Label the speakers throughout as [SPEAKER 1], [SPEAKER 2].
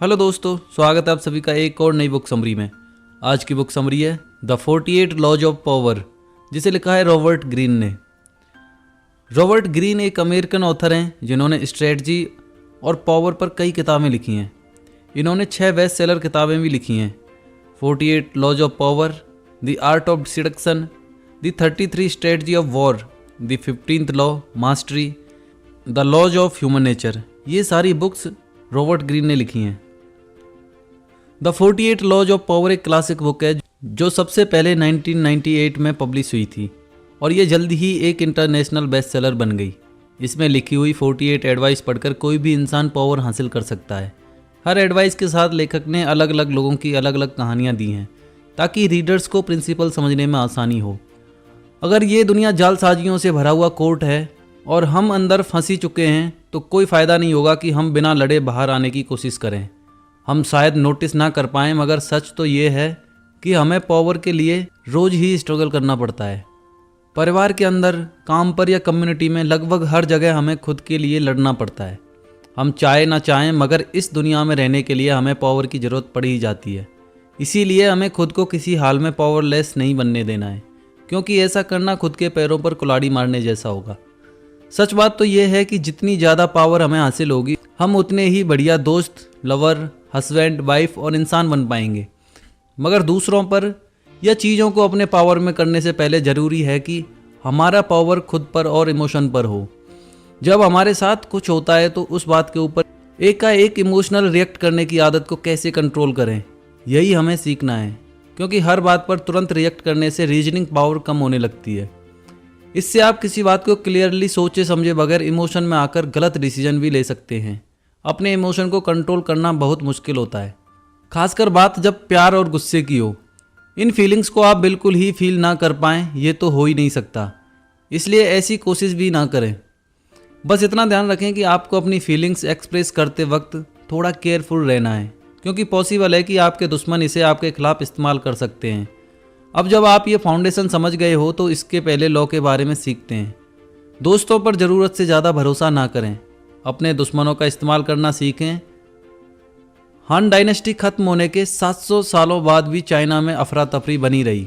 [SPEAKER 1] Hello दोस्तों, स्वागत है आप सभी का एक और नई बुक समरी में। आज की बुक समरी है द 48 लॉज ऑफ पावर, जिसे लिखा है रॉबर्ट ग्रीन ने। रॉबर्ट ग्रीन एक अमेरिकन ऑथर हैं जिन्होंने स्ट्रेटजी और पावर पर कई किताबें लिखी हैं। इन्होंने 6 बेस्ट सेलर किताबें भी लिखी हैं। 48 laws of power, the art of seduction, the 33 strategy of war, the 15th law mastery, the laws of human nature. ये सारी बुक्स रॉबर्ट ग्रीन ने लिखी हैं। द 48 लॉज ऑफ पावर एक क्लासिक बुक है जो सबसे पहले 1998 में पब्लिश हुई थी और ये जल्द ही एक इंटरनेशनल बेस्ट सेलर बन गई। इसमें लिखी हुई 48 एडवाइस पढ़कर कोई भी इंसान पावर हासिल कर सकता है। हर एडवाइस के साथ लेखक ने अलग अलग लोगों की अलग अलग कहानियाँ दी हैं ताकि रीडर्स को प्रिंसिपल समझने में आसानी हो। अगर ये दुनिया जालसाजियों से भरा हुआ कोर्ट है और हम अंदर फंसी चुके हैं तो कोई फ़ायदा नहीं होगा कि हम बिना लड़े बाहर आने की कोशिश करें। हम शायद नोटिस ना कर पाएँ, मगर सच तो ये है कि हमें पावर के लिए रोज़ ही स्ट्रगल करना पड़ता है। परिवार के अंदर, काम पर या कम्युनिटी में, लगभग हर जगह हमें खुद के लिए लड़ना पड़ता है। हम चाहे ना चाहें, मगर इस दुनिया में रहने के लिए हमें पावर की ज़रूरत पड़ ही जाती है। इसीलिए हमें खुद को किसी हाल में पावरलेस नहीं बनने देना है, क्योंकि ऐसा करना खुद के पैरों पर कुल्हाड़ी मारने जैसा होगा। सच बात तो यह है कि जितनी ज़्यादा पावर हमें हासिल होगी, हम उतने ही बढ़िया दोस्त, लवर, हस्बैंड, वाइफ और इंसान बन पाएंगे। मगर दूसरों पर या चीज़ों को अपने पावर में करने से पहले ज़रूरी है कि हमारा पावर खुद पर और इमोशन पर हो। जब हमारे साथ कुछ होता है तो उस बात के ऊपर एकाएक इमोशनल रिएक्ट करने की आदत को कैसे कंट्रोल करें, यही हमें सीखना है। क्योंकि हर बात पर तुरंत रिएक्ट करने से रीजनिंग पावर कम होने लगती है। इससे आप किसी बात को क्लियरली सोचे समझे बगैर इमोशन में आकर गलत डिसीजन भी ले सकते हैं। अपने इमोशन को कंट्रोल करना बहुत मुश्किल होता है, खासकर बात जब प्यार और गुस्से की हो। इन फीलिंग्स को आप बिल्कुल ही फील ना कर पाएँ, ये तो हो ही नहीं सकता। इसलिए ऐसी कोशिश भी ना करें। बस इतना ध्यान रखें कि आपको अपनी फीलिंग्स एक्सप्रेस करते वक्त थोड़ा केयरफुल रहना है, क्योंकि पॉसिबल है कि आपके दुश्मन इसे आपके खिलाफ इस्तेमाल कर सकते हैं। अब जब आप ये फाउंडेशन समझ गए हो तो इसके पहले लॉ के बारे में सीखते हैं। दोस्तों पर ज़रूरत से ज़्यादा भरोसा ना करें। अपने दुश्मनों का इस्तेमाल करना सीखें। हान डायनेस्टी खत्म होने के 700 सालों बाद भी चाइना में अफरा तफरी बनी रही।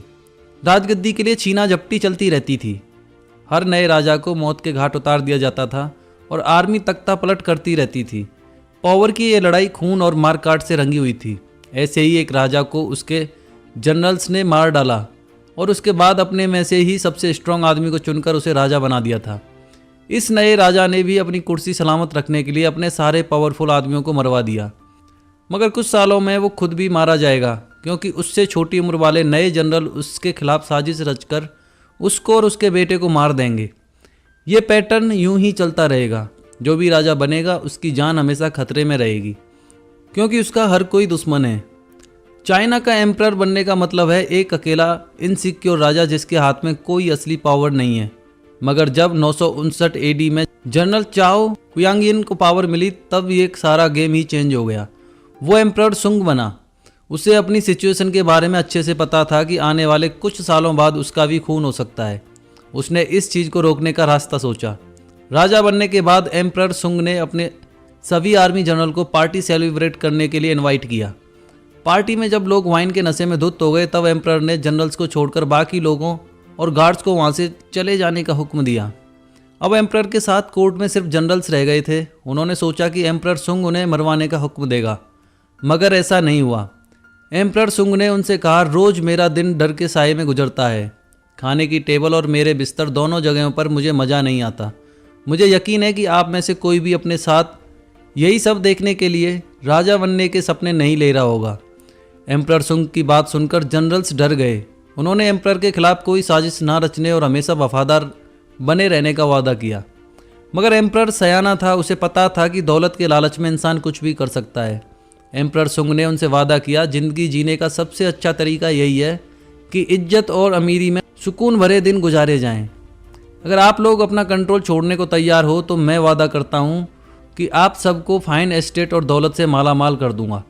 [SPEAKER 1] राजगद्दी के लिए छीना झपटी चलती रहती थी। हर नए राजा को मौत के घाट उतार दिया जाता था और आर्मी तख्ता पलट करती रहती थी। पावर की ये लड़ाई खून और मारकाट से रंगी हुई थी। ऐसे ही एक राजा को उसके जनरल्स ने मार डाला और उसके बाद अपने में से ही सबसे स्ट्रांग आदमी को चुनकर उसे राजा बना दिया था। इस नए राजा ने भी अपनी कुर्सी सलामत रखने के लिए अपने सारे पावरफुल आदमियों को मरवा दिया। मगर कुछ सालों में वो खुद भी मारा जाएगा, क्योंकि उससे छोटी उम्र वाले नए जनरल उसके खिलाफ साजिश रचकर उसको और उसके बेटे को मार देंगे। ये पैटर्न यूं ही चलता रहेगा। जो भी राजा बनेगा उसकी जान हमेशा खतरे में रहेगी, क्योंकि उसका हर कोई दुश्मन है। चाइना का एम्परर बनने का मतलब है एक अकेला इनसिक्योर राजा जिसके हाथ में कोई असली पावर नहीं है। मगर जब 959 एडी में जनरल चाओ कुयांगिन को पावर मिली, तब ये सारा गेम ही चेंज हो गया। वो एम्परर सुंग बना। उसे अपनी सिचुएशन के बारे में अच्छे से पता था कि आने वाले कुछ सालों बाद उसका भी खून हो सकता है। उसने इस चीज़ को रोकने का रास्ता सोचा। राजा बनने के बाद एम्परर सुंग ने अपने सभी आर्मी जनरल को पार्टी सेलिब्रेट करने के लिए इनवाइट किया। पार्टी में जब लोग वाइन के नशे में धुत हो गए, तब एम्परर ने जनरल्स को छोड़कर बाकी लोगों और गार्ड्स को वहाँ से चले जाने का हुक्म दिया। अब एम्परर के साथ कोर्ट में सिर्फ जनरल्स रह गए थे। उन्होंने सोचा कि एम्परर सुंग उन्हें मरवाने का हुक्म देगा, मगर ऐसा नहीं हुआ। एम्परर सुंग ने उनसे कहा, रोज़ मेरा दिन डर के साए में गुजरता है। खाने की टेबल और मेरे बिस्तर दोनों जगहों पर मुझे मज़ा नहीं आता। मुझे यकीन है कि आप में से कोई भी अपने साथ यही सब देखने के लिए राजा बनने के सपने नहीं ले रहा होगा। एम्परर सुंग की बात सुनकर जनरल्स डर गए। उन्होंने एम्परर के खिलाफ कोई साजिश ना रचने और हमेशा वफादार बने रहने का वादा किया। मगर एम्परर सयाना था। उसे पता था कि दौलत के लालच में इंसान कुछ भी कर सकता है। एम्परर सुंग ने उनसे वादा किया, जिंदगी जीने का सबसे अच्छा तरीका यही है कि इज्जत और अमीरी में सुकून भरे दिन गुजारे जाएं। अगर आप लोग अपना कंट्रोल छोड़ने को तैयार हो तो मैं वादा करता हूँ कि आप सबको फाइन एस्टेट और दौलत से माला माल कर दूंगा।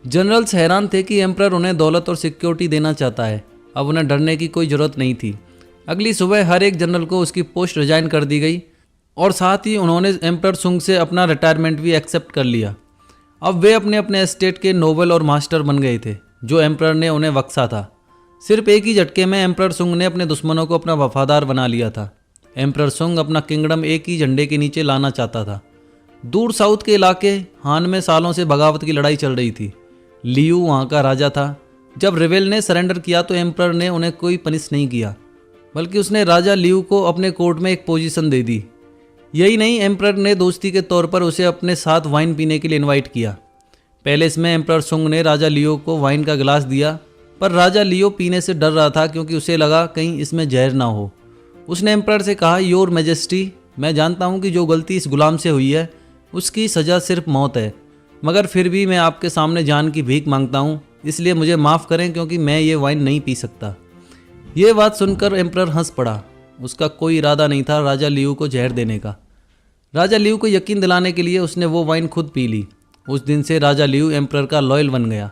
[SPEAKER 1] जनरल्स हैरान थे कि एम्परर उन्हें दौलत और सिक्योरिटी देना चाहता है। अब उन्हें डरने की कोई ज़रूरत नहीं थी। अगली सुबह हर एक जनरल को उसकी पोस्ट रिजाइन कर दी गई और साथ ही उन्होंने एम्परर सुंग से अपना रिटायरमेंट भी एक्सेप्ट कर लिया। अब वे अपने अपने एस्टेट के नोबल और मास्टर बन गए थे जो एम्परर ने उन्हें बख्शा था। सिर्फ एक ही झटके में एम्परर सुंग ने अपने दुश्मनों को अपना वफादार बना लिया था। एम्परर सुंग अपना किंगडम एक ही झंडे के नीचे लाना चाहता था। दूर साउथ के इलाके हान में सालों से बगावत की लड़ाई चल रही थी। लियू वहाँ का राजा था। जब रेवेल ने सरेंडर किया तो एम्परर ने उन्हें कोई पनिश नहीं किया, बल्कि उसने राजा लियू को अपने कोर्ट में एक पोजीशन दे दी। यही नहीं, एम्परर ने दोस्ती के तौर पर उसे अपने साथ वाइन पीने के लिए इनवाइट किया। पैलेस में एम्परर सुंग ने राजा लियो को वाइन का गिलास दिया, पर राजा लियो पीने से डर रहा था क्योंकि उसे लगा कहीं इसमें जहर ना हो। उसने एम्परर से कहा, योर मैजेस्टी, मैं जानता हूँ कि जो गलती इस गुलाम से हुई है उसकी सज़ा सिर्फ मौत है, मगर फिर भी मैं आपके सामने जान की भीख मांगता हूँ, इसलिए मुझे माफ़ करें क्योंकि मैं ये वाइन नहीं पी सकता। ये बात सुनकर एम्परर हंस पड़ा। उसका कोई इरादा नहीं था राजा लियू को जहर देने का। राजा लियू को यकीन दिलाने के लिए उसने वो वाइन खुद पी ली। उस दिन से राजा लियू एम्परर का लॉयल बन गया।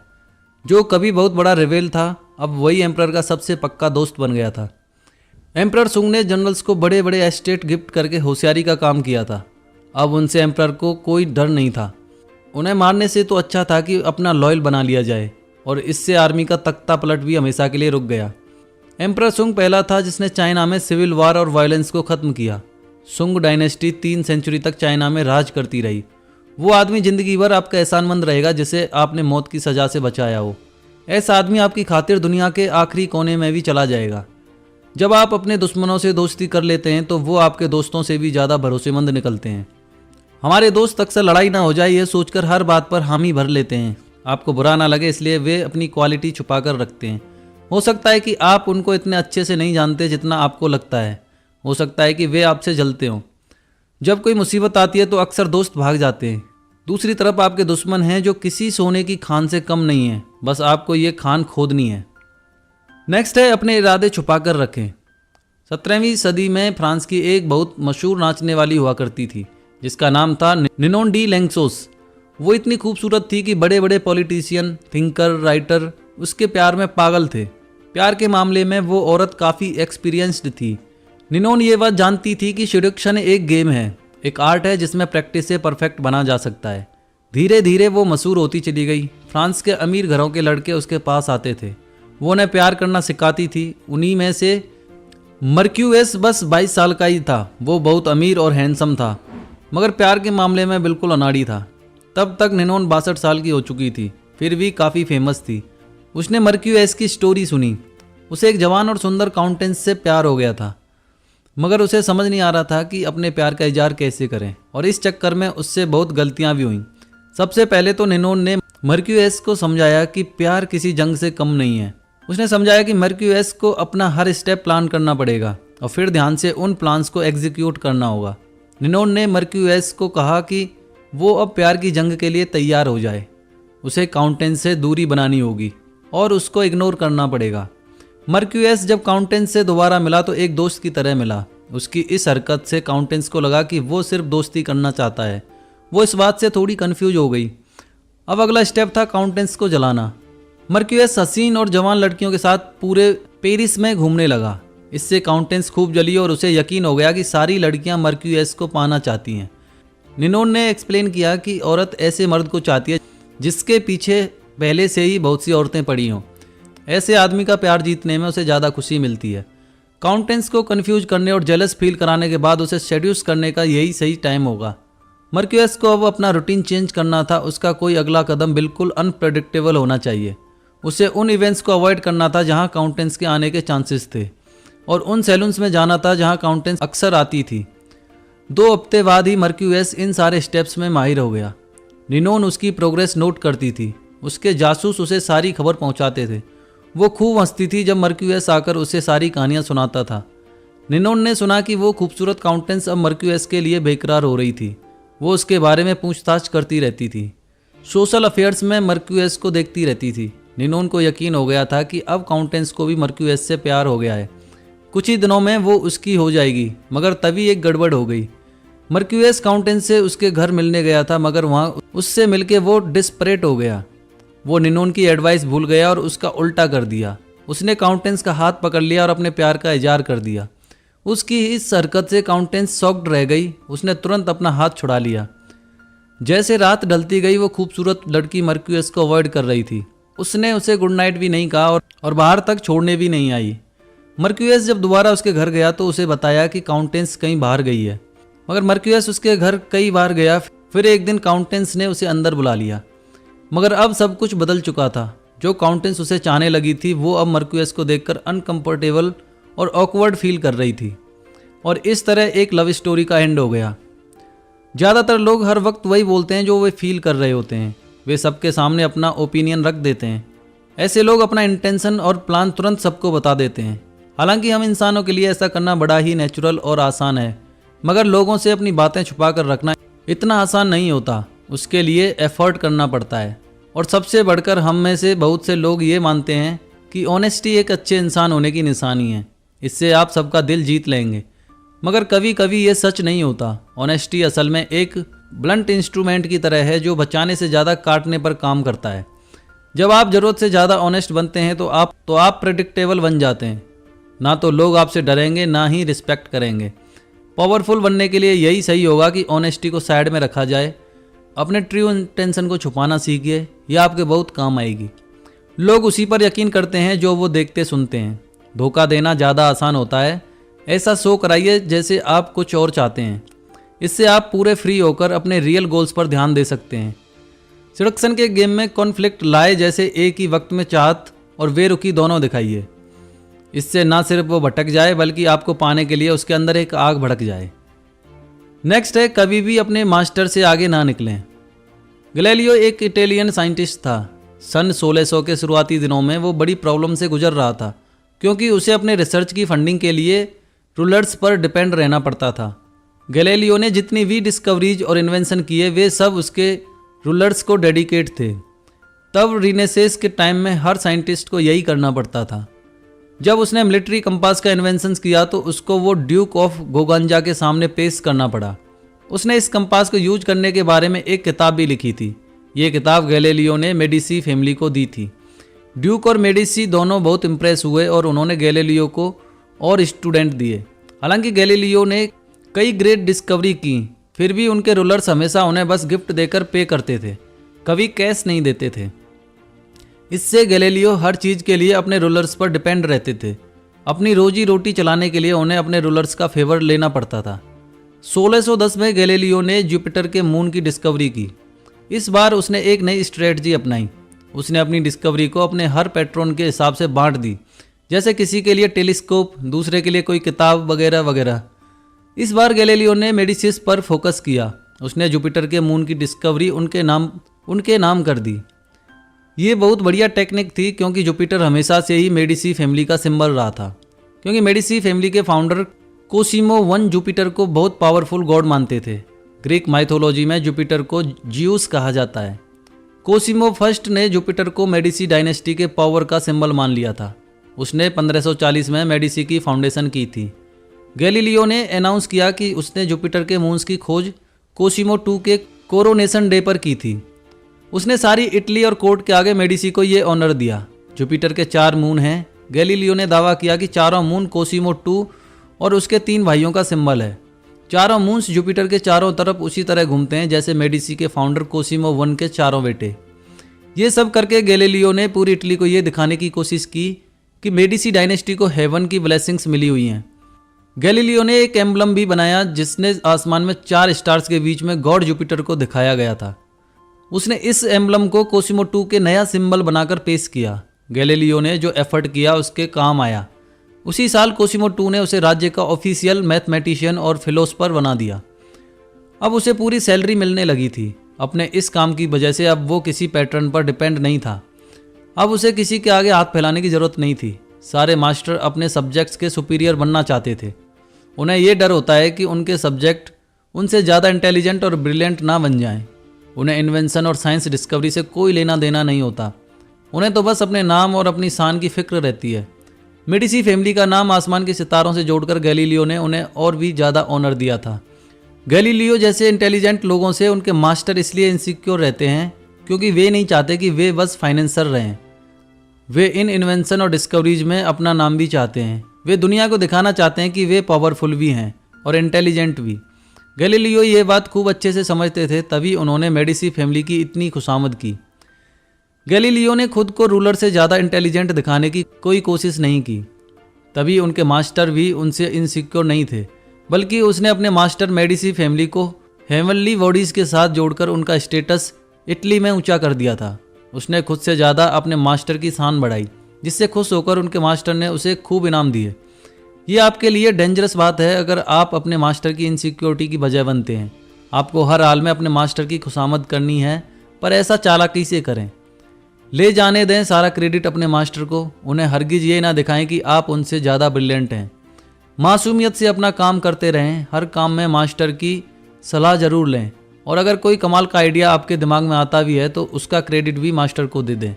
[SPEAKER 1] जो कभी बहुत बड़ा रेवेल था, अब वही एम्परर का सबसे पक्का दोस्त बन गया था। एम्परर सुंग ने जनरल्स को बड़े बड़े एस्टेट गिफ्ट करके होशियारी का काम किया था। अब उनसे एम्परर को कोई डर नहीं था। उन्हें मारने से तो अच्छा था कि अपना लॉयल बना लिया जाए, और इससे आर्मी का तख्ता पलट भी हमेशा के लिए रुक गया। एम्परर सुंग पहला था जिसने चाइना में सिविल वार और वायलेंस को ख़त्म किया। सुंग डायनेस्टी 3 सेंचुरी तक चाइना में राज करती रही। वो आदमी ज़िंदगी भर आपका एहसानमंद रहेगा जिसे आपने मौत की सज़ा से बचाया हो। ऐसा आदमी आपकी खातिर दुनिया के आखिरी कोने में भी चला जाएगा। जब आप अपने दुश्मनों से दोस्ती कर लेते हैं तो वो आपके दोस्तों से भी ज़्यादा भरोसेमंद निकलते हैं। हमारे दोस्त अक्सर लड़ाई ना हो जाए ये सोचकर हर बात पर हामी भर लेते हैं। आपको बुरा ना लगे इसलिए वे अपनी क्वालिटी छुपा कर रखते हैं। हो सकता है कि आप उनको इतने अच्छे से नहीं जानते जितना आपको लगता है। हो सकता है कि वे आपसे जलते हों। जब कोई मुसीबत आती है तो अक्सर दोस्त भाग जाते हैं। दूसरी तरफ आपके दुश्मन हैं जो किसी सोने की खान से कम नहीं है, बस आपको ये खान खोदनी है। नेक्स्ट है अपने इरादे छुपा कर रखें। 17वीं सदी में फ्रांस की एक बहुत मशहूर नाचने वाली हुआ करती थी जिसका नाम था निनोन डी लैंग्सोस। वो इतनी खूबसूरत थी कि बड़े बड़े पॉलिटिशियन, थिंकर, राइटर उसके प्यार में पागल थे। प्यार के मामले में वो औरत काफ़ी एक्सपीरियंस्ड थी। निनोन ये बात जानती थी कि सेडक्शन एक गेम है, एक आर्ट है जिसमें प्रैक्टिस से परफेक्ट बना जा सकता है। धीरे धीरे वो मशहूर होती चली गई। फ्रांस के अमीर घरों के लड़के उसके पास आते थे। वो उन्हें प्यार करना सिखाती थी। उन्हीं में से मर्क्यूएस बस 22 साल का ही था। वो बहुत अमीर और हैंडसम था, मगर प्यार के मामले में बिल्कुल अनाड़ी था। तब तक निनोन 62 साल की हो चुकी थी, फिर भी काफ़ी फेमस थी। उसने मर्क्यूएस की स्टोरी सुनी। उसे एक जवान और सुंदर काउंटेंस से प्यार हो गया था, मगर उसे समझ नहीं आ रहा था कि अपने प्यार का इजहार कैसे करें, और इस चक्कर में उससे बहुत गलतियां भी हुईं। सबसे पहले तो निनोन ने मर्क्यूएस को समझाया कि प्यार किसी जंग से कम नहीं है। उसने समझाया कि मर्क्यूएस को अपना हर स्टेप प्लान करना पड़ेगा और फिर ध्यान से उन प्लान्स को एग्जीक्यूट करना होगा। निनोन ने मर्क्यूएस को कहा कि वो अब प्यार की जंग के लिए तैयार हो जाए। उसे काउंटेंस से दूरी बनानी होगी और उसको इग्नोर करना पड़ेगा। मर्क्यूएस जब काउंटेंस से दोबारा मिला तो एक दोस्त की तरह मिला। उसकी इस हरकत से काउंटेंस को लगा कि वो सिर्फ दोस्ती करना चाहता है। वो इस बात से थोड़ी कंफ्यूज हो गई। अब अगला स्टेप था काउंटेंस को जलाना। मर्क्यूएस हसीन और जवान लड़कियों के साथ पूरे पेरिस में घूमने लगा। इससे काउंटेंस खूब जली और उसे यकीन हो गया कि सारी लड़कियां मर्क्यूएस को पाना चाहती हैं। निनोन ने एक्सप्लेन किया कि औरत ऐसे मर्द को चाहती है जिसके पीछे पहले से ही बहुत सी औरतें पड़ी हों। ऐसे आदमी का प्यार जीतने में उसे ज़्यादा खुशी मिलती है। काउंटेंस को कंफ्यूज करने और जेलस फील कराने के बाद उसे सेड्यूस करने का यही सही टाइम होगा। मर्क्यूएस को अब अपना रूटीन चेंज करना था। उसका कोई अगला कदम बिल्कुल अनप्रेडिक्टेबल होना चाहिए। उसे उन इवेंट्स को अवॉइड करना था जहां काउंटेंस के आने के चांसेस थे, और उन सैलून्स में जाना था जहां काउंटेंस अक्सर आती थी। 2 हफ्ते बाद ही मर्क्यूएस इन सारे स्टेप्स में माहिर हो गया। निनोन उसकी प्रोग्रेस नोट करती थी। उसके जासूस उसे सारी खबर पहुंचाते थे। वो खूब हंसती थी जब मर्क्यूएस आकर उसे सारी कहानियां सुनाता था। निनोन ने सुना कि वो खूबसूरत काउंटेंस अब मर्क्यूएस के लिए बेकरार हो रही थी। वो उसके बारे में पूछताछ करती रहती थी। सोशल अफेयर्स में मर्क्यूएस को देखती रहती थी। निनोन को यकीन हो गया था कि अब काउंटेंस को भी मर्क्यूएस से प्यार हो गया है। कुछ ही दिनों में वो उसकी हो जाएगी। मगर तभी एक गड़बड़ हो गई। मर्क्यूएस काउंटेंस से उसके घर मिलने गया था, मगर वहाँ उससे मिलके वो डिस्परेट हो गया। वो निनोन की एडवाइस भूल गया और उसका उल्टा कर दिया। उसने काउंटेंस का हाथ पकड़ लिया और अपने प्यार का इजहार कर दिया। उसकी इस हरकत से काउंटेंस शॉक्ड रह गई। उसने तुरंत अपना हाथ छुड़ा लिया। जैसे रात ढलती गई वो खूबसूरत लड़की मर्क्यूस को अवॉइड कर रही थी। उसने उसे गुड नाइट भी नहीं कहा और बाहर तक छोड़ने भी नहीं आई। मर्क्यूस जब दोबारा उसके घर गया तो उसे बताया कि काउंटेंस कहीं बाहर गई है, मगर मर्क्यूस उसके घर कई बार गया। फिर एक दिन काउंटेंस ने उसे अंदर बुला लिया, मगर अब सब कुछ बदल चुका था। जो काउंटेंस उसे चाहने लगी थी वो अब मर्क्यूस को देखकर अनकंफर्टेबल और ऑकवर्ड फील कर रही थी, और इस तरह एक लव स्टोरी का एंड हो गया। ज़्यादातर लोग हर वक्त वही बोलते हैं जो वे फील कर रहे होते हैं। वे सबके सामने अपना ओपिनियन रख देते हैं। ऐसे लोग अपना इंटेंशन और प्लान तुरंत सबको बता देते हैं। हालांकि हम इंसानों के लिए ऐसा करना बड़ा ही नेचुरल और आसान है, मगर लोगों से अपनी बातें छुपा कर रखना इतना आसान नहीं होता। उसके लिए एफर्ट करना पड़ता है। और सबसे बढ़कर हम में से बहुत से लोग ये मानते हैं कि ऑनेस्टी एक अच्छे इंसान होने की निशानी है, इससे आप सबका दिल जीत लेंगे। मगर कभी कभी ये सच नहीं होता। ऑनेस्टी असल में एक ब्लंट इंस्ट्रूमेंट की तरह है जो बचाने से ज़्यादा काटने पर काम करता है। जब आप ज़रूरत से ज़्यादा ऑनेस्ट बनते हैं तो आप प्रेडिक्टेबल बन जाते हैं। ना तो लोग आपसे डरेंगे, ना ही रिस्पेक्ट करेंगे। पावरफुल बनने के लिए यही सही होगा कि ऑनेस्टी को साइड में रखा जाए। अपने ट्रू इंटेंशन को छुपाना सीखिए, यह आपके बहुत काम आएगी। लोग उसी पर यकीन करते हैं जो वो देखते सुनते हैं। धोखा देना ज़्यादा आसान होता है। ऐसा शो कराइए जैसे आप कुछ और चाहते हैं। इससे आप पूरे फ्री होकर अपने रियल गोल्स पर ध्यान दे सकते हैं। सिडक्शन के गेम में कॉन्फ्लिक्ट लाए जैसे एक ही वक्त में चाहत और बेरुखी दोनों दिखाइए। इससे ना सिर्फ वो भटक जाए बल्कि आपको पाने के लिए उसके अंदर एक आग भड़क जाए। नेक्स्ट है, कभी भी अपने मास्टर से आगे ना निकलें। गैलीलियो एक इटालियन साइंटिस्ट था। सन 1600 के शुरुआती दिनों में वो बड़ी प्रॉब्लम से गुजर रहा था, क्योंकि उसे अपने रिसर्च की फंडिंग के लिए रूलर्स पर डिपेंड रहना पड़ता था। गैलीलियो ने जितनी भी डिस्कवरीज और इन्वेंशन किए वे सब उसके रूलर्स को डेडिकेट थे। तब रिनेसेंस के टाइम में हर साइंटिस्ट को यही करना पड़ता था। जब उसने मिलिट्री कंपास का इन्वेंशन किया तो उसको वो ड्यूक ऑफ गोगांजा के सामने पेश करना पड़ा। उसने इस कंपास को यूज करने के बारे में एक किताब भी लिखी थी। ये किताब गैलीलियो ने मेडिसी फैमिली को दी थी। ड्यूक और मेडिसी दोनों बहुत इंप्रेस हुए और उन्होंने गैलीलियो को और स्टूडेंट दिए। हालांकि गैलीलियो ने कई ग्रेट डिस्कवरी की, फिर भी उनके रूलर्स हमेशा उन्हें बस गिफ्ट देकर पे करते थे, कभी कैश नहीं देते थे। इससे गैलीलियो हर चीज़ के लिए अपने रूलर्स पर डिपेंड रहते थे। अपनी रोजी रोटी चलाने के लिए उन्हें अपने रूलर्स का फेवर लेना पड़ता था। 1610 में गैलीलियो ने जुपिटर के मून की डिस्कवरी की। इस बार उसने एक नई स्ट्रेटजी अपनाई। उसने अपनी डिस्कवरी को अपने हर पैट्रन के हिसाब से बांट दी, जैसे किसी के लिए टेलीस्कोप, दूसरे के लिए कोई किताब वगैरह वगैरह। इस बार गैलीलियो ने मेडिसिस पर फोकस किया। उसने जुपिटर के मून की डिस्कवरी उनके नाम कर दी। ये बहुत बढ़िया टेक्निक थी, क्योंकि जुपिटर हमेशा से ही मेडिसी फैमिली का सिंबल रहा था। क्योंकि मेडिसी फैमिली के फाउंडर कोसिमो वन जुपिटर को बहुत पावरफुल गॉड मानते थे। ग्रीक माइथोलॉजी में जुपिटर को जियूस कहा जाता है। कोसिमो फर्स्ट ने जुपिटर को मेडिसी डायनेस्टी के पावर का सिंबल मान लिया था। उसने 1540 में मेडिसी की फाउंडेशन की थी। गैलीलियो ने अनाउंस किया कि उसने जुपिटर के मून्स की खोज कोसिमो II के कोरोनेशन डे पर की थी। उसने सारी इटली और कोर्ट के आगे मेडिसी को ये ऑनर दिया। जुपिटर के 4 मून हैं। गैलीलियो ने दावा किया कि चारों मून कोसिमो II और उसके 3 भाइयों का सिंबल है। चारों मून्स जुपिटर के चारों तरफ उसी तरह घूमते हैं जैसे मेडिसी के फाउंडर कोसिमो I के चारों बेटे। ये सब करके गैलीलियो ने पूरी इटली को ये दिखाने की कोशिश की कि मेडिसी डायनेस्टी को हेवन की ब्लेसिंग्स मिली हुई हैं। गैलीलियो ने एक एम्बलम भी बनाया जिसने आसमान में 4 स्टार्स के बीच में गॉड जुपिटर को दिखाया गया था। उसने इस एम्बलम को कोसिमो II के नया सिंबल बनाकर पेश किया। गैलीलियो ने जो एफर्ट किया उसके काम आया। उसी साल कोसिमो II ने उसे राज्य का ऑफिशियल मैथमेटिशियन और फिलोसफर बना दिया। अब उसे पूरी सैलरी मिलने लगी थी। अपने इस काम की वजह से अब वो किसी पैटर्न पर डिपेंड नहीं था। अब उसे किसी के आगे हाथ फैलाने की ज़रूरत नहीं थी। सारे मास्टर अपने सब्जेक्ट्स के सुपीरियर बनना चाहते थे। उन्हें ये डर होता है कि उनके सब्जेक्ट उनसे ज़्यादा इंटेलिजेंट और ब्रिलियंट ना बन जाएं। उन्हें इन्वेंशन और साइंस डिस्कवरी से कोई लेना देना नहीं होता। उन्हें तो बस अपने नाम और अपनी शान की फिक्र रहती है। मेडिसी फैमिली का नाम आसमान के सितारों से जोड़कर गैलीलियो ने उन्हें और भी ज़्यादा ऑनर दिया था। गैलीलियो जैसे इंटेलिजेंट लोगों से उनके मास्टर इसलिए इनसिक्योर रहते हैं क्योंकि वे नहीं चाहते कि वे बस फाइनेंसर रहें। वे इन इन्वेंशन और डिस्कवरीज में अपना नाम भी चाहते हैं। वे दुनिया को दिखाना चाहते हैं कि वे पावरफुल भी हैं और इंटेलिजेंट भी। गैलीलियो ये बात खूब अच्छे से समझते थे, तभी उन्होंने मेडिसी फैमिली की इतनी खुशामद की। गैलीलियो ने खुद को रूलर से ज़्यादा इंटेलिजेंट दिखाने की कोई कोशिश नहीं की, तभी उनके मास्टर भी उनसे इनसिक्योर नहीं थे, बल्कि उसने अपने मास्टर मेडिसी फैमिली को हेवनली बॉडीज़ के साथ जोड़कर उनका स्टेटस इटली में ऊंचा कर दिया था। उसने खुद से ज़्यादा अपने मास्टर की शान बढ़ाई, जिससे खुश होकर उनके मास्टर ने उसे खूब इनाम दिए। ये आपके लिए डेंजरस बात है अगर आप अपने मास्टर की इनसिक्योरिटी की वजह बनते हैं। आपको हर हाल में अपने मास्टर की खुशामद करनी है, पर ऐसा चालाकी से करें। ले जाने दें सारा क्रेडिट अपने मास्टर को, उन्हें हरगिज ये ना दिखाएं कि आप उनसे ज़्यादा ब्रिलियंट हैं। मासूमियत से अपना काम करते रहें, हर काम में मास्टर की सलाह ज़रूर लें, और अगर कोई कमाल का आइडिया आपके दिमाग में आता भी है तो उसका क्रेडिट भी मास्टर को दे दें।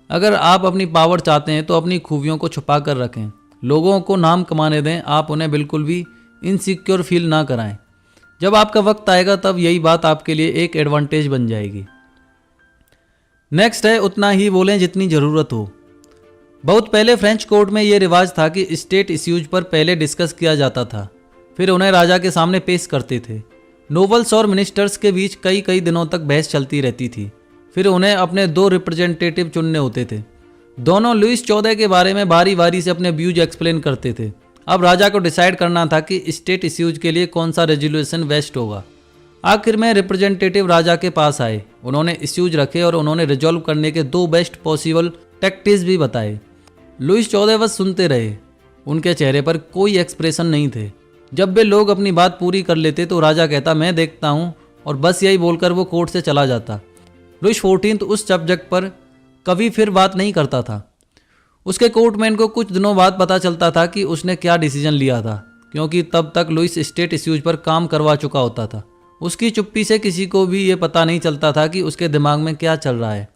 [SPEAKER 1] अगर आप अपनी पावर चाहते हैं तो अपनी खूबियों को छुपा कर रखें, लोगों को नाम कमाने दें, आप उन्हें बिल्कुल भी इनसिक्योर फील ना कराएं। जब आपका वक्त आएगा तब यही बात आपके लिए एक एडवांटेज बन जाएगी। नेक्स्ट है उतना ही बोलें जितनी ज़रूरत हो। बहुत पहले फ्रेंच कोर्ट में ये रिवाज था कि स्टेट इश्यूज पर पहले डिस्कस किया जाता था, फिर उन्हें राजा के सामने पेश करते थे। नोबल्स और मिनिस्टर्स के बीच कई दिनों तक बहस चलती रहती थी, फिर उन्हें अपने 2 रिप्रेजेंटेटिव चुनने होते थे। दोनों लुइस 14 के बारे में बारी बारी से अपने व्यूज एक्सप्लेन करते थे। अब राजा को डिसाइड करना था कि स्टेट इश्यूज के लिए कौन सा रेजोल्यूशन बेस्ट होगा। आखिर में रिप्रेजेंटेटिव राजा के पास आए, उन्होंने इश्यूज रखे और उन्होंने रिजॉल्व करने के 2 बेस्ट पॉसिबल टैक्टिक्स भी बताए। लुइस 14 बस सुनते रहे, उनके चेहरे पर कोई एक्सप्रेशन नहीं थे। जब वे लोग अपनी बात पूरी कर लेते तो राजा कहता मैं देखता हूँ, और बस यही बोलकर वो कोर्ट से चला जाता। लुइस 14 उस सब्जेक्ट पर कभी फिर बात नहीं करता था। उसके कोर्टमैन को कुछ दिनों बाद पता चलता था कि उसने क्या डिसीजन लिया था, क्योंकि तब तक लुइस स्टेट इश्यूज पर काम करवा चुका होता था। उसकी चुप्पी से किसी को भी ये पता नहीं चलता था कि उसके दिमाग में क्या चल रहा है।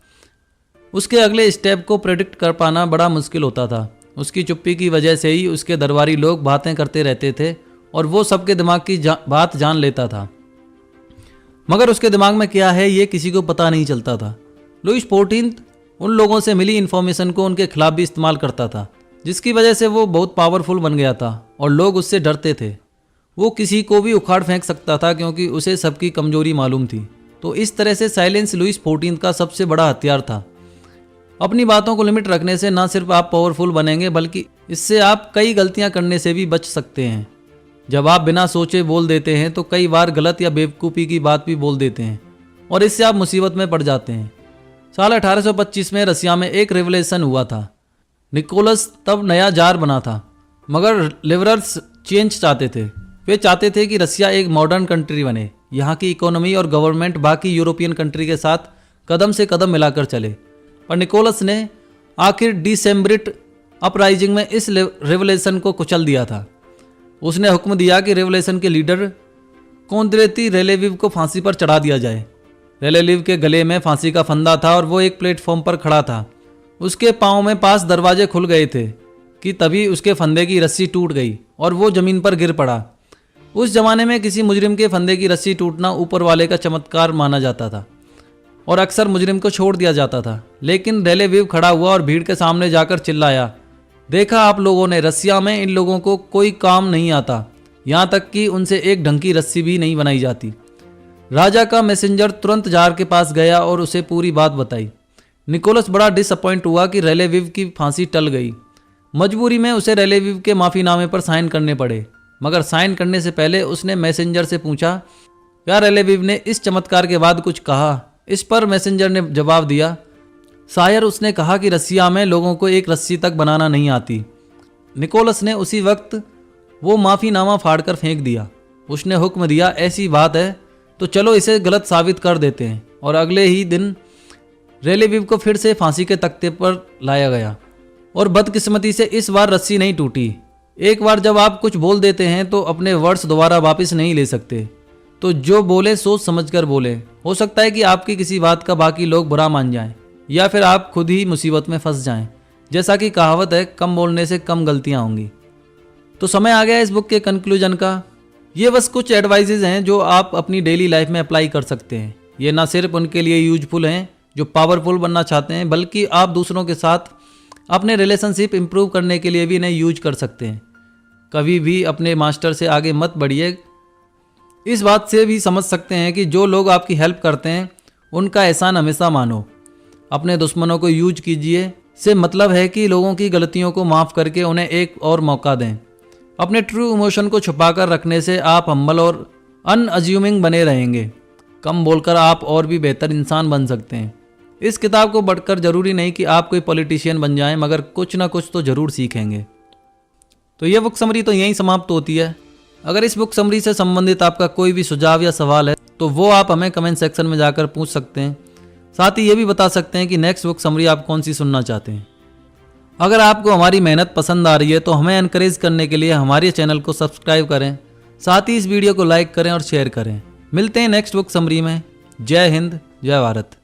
[SPEAKER 1] उसके अगले स्टेप को प्रेडिक्ट कर पाना बड़ा मुश्किल होता था। उसकी चुप्पी की वजह से ही उसके दरबारी लोग बातें करते रहते थे और वो सबके दिमाग की बात जान लेता था, मगर उसके दिमाग में क्या है ये किसी को पता नहीं चलता था। लुइस 14 उन लोगों से मिली इन्फॉर्मेशन को उनके खिलाफ भी इस्तेमाल करता था, जिसकी वजह से वो बहुत पावरफुल बन गया था और लोग उससे डरते थे। वो किसी को भी उखाड़ फेंक सकता था क्योंकि उसे सबकी कमजोरी मालूम थी। तो इस तरह से साइलेंस लुइस 14 का सबसे बड़ा हथियार था। अपनी बातों को लिमिट रखने से ना सिर्फ आप पावरफुल बनेंगे, बल्कि इससे आप कई गलतियां करने से भी बच सकते हैं। जब आप बिना सोचे बोल देते हैं तो कई बार गलत या बेवकूफ़ी की बात भी बोल देते हैं और इससे आप मुसीबत में पड़ जाते हैं। साल 1825 में रसिया में एक रेवोल्यूशन हुआ था। निकोलस तब नया जार बना था, मगर लिबरल्स चेंज चाहते थे। वे चाहते थे कि रसिया एक मॉडर्न कंट्री बने, यहाँ की इकोनॉमी और गवर्नमेंट बाकी यूरोपियन कंट्री के साथ कदम से कदम मिलाकर चले। पर निकोलस ने आखिर डिसेम्ब्रिट अपराइजिंग में इस रेवोल्यूशन को कुचल दिया था। उसने हुक्म दिया कि रेवोल्यूशन के लीडर कोंद्रेती रेलेविव को फांसी पर चढ़ा दिया जाए। रेलेविव के गले में फांसी का फंदा था और वो एक प्लेटफॉर्म पर खड़ा था। उसके पाँव में पास दरवाजे खुल गए थे कि तभी उसके फंदे की रस्सी टूट गई और वो जमीन पर गिर पड़ा। उस जमाने में किसी मुजरिम के फंदे की रस्सी टूटना ऊपर वाले का चमत्कार माना जाता था और अक्सर मुजरिम को छोड़ दिया जाता था। लेकिन रेलेविव खड़ा हुआ और भीड़ के सामने जाकर चिल्लाया, देखा आप लोगों ने, रसिया में इन लोगों को कोई काम नहीं आता, यहाँ तक कि उनसे एक ढंग की रस्सी भी नहीं बनाई जाती। राजा का मैसेंजर तुरंत जार के पास गया और उसे पूरी बात बताई। निकोलस बड़ा डिसअपॉइंट हुआ कि रेलेविव की फांसी टल गई। मजबूरी में उसे रेलेविव के माफ़ीनामे पर साइन करने पड़े, मगर साइन करने से पहले उसने मैसेंजर से पूछा, क्या रेलेविव ने इस चमत्कार के बाद कुछ कहा? इस पर मैसेंजर ने जवाब दिया, शायर उसने कहा कि रसिया में लोगों को एक रस्सी तक बनाना नहीं आती। निकोलस ने उसी वक्त वो माफ़ीनामा फाड़कर फेंक दिया। उसने हुक्म दिया, ऐसी बात है तो चलो इसे गलत साबित कर देते हैं, और अगले ही दिन रेलेविव को फिर से फांसी के तख्ते पर लाया गया और बदकिस्मती से इस बार रस्सी नहीं टूटी। एक बार जब आप कुछ बोल देते हैं तो अपने वर्ड्स दोबारा वापस नहीं ले सकते, तो जो बोले सोच समझकर बोले। हो सकता है कि आपकी किसी बात का बाकी लोग बुरा मान जाएं या फिर आप खुद ही मुसीबत में फंस जाएं। जैसा कि कहावत है, कम बोलने से कम गलतियां होंगी। तो समय आ गया इस बुक के कंक्लूजन का। ये बस कुछ एडवाइजेज हैं जो आप अपनी डेली लाइफ में अप्लाई कर सकते हैं। ये ना सिर्फ उनके लिए यूजफुल हैं जो पावरफुल बनना चाहते हैं, बल्कि आप दूसरों के साथ अपने रिलेशनशिप इंप्रूव करने के लिए भी इन्हें यूज कर सकते हैं। कभी भी अपने मास्टर से आगे मत बढ़िए, इस बात से भी समझ सकते हैं कि जो लोग आपकी हेल्प करते हैं उनका एहसान हमेशा मानो। अपने दुश्मनों को यूज कीजिए से मतलब है कि लोगों की गलतियों को माफ़ करके उन्हें एक और मौका दें। अपने ट्रू इमोशन को छुपाकर रखने से आप हम्बल और अनअज्यूमिंग बने रहेंगे। कम बोलकर आप और भी बेहतर इंसान बन सकते हैं। इस किताब को पढ़कर ज़रूरी नहीं कि आप कोई पॉलिटिशियन बन जाएं, मगर कुछ ना कुछ तो ज़रूर सीखेंगे। तो ये बुक समरी तो यहीं समाप्त होती है। अगर इस बुक समरी से संबंधित आपका कोई भी सुझाव या सवाल है तो वो आप हमें कमेंट सेक्शन में जाकर पूछ सकते हैं। साथ ही ये भी बता सकते हैं कि नेक्स्ट बुक समरी आप कौन सी सुनना चाहते हैं। अगर आपको हमारी मेहनत पसंद आ रही है तो हमें एनकरेज करने के लिए हमारे चैनल को सब्सक्राइब करें, साथ ही इस वीडियो को लाइक करें और शेयर करें। मिलते हैं नेक्स्ट बुक समरी में। जय हिंद, जय भारत।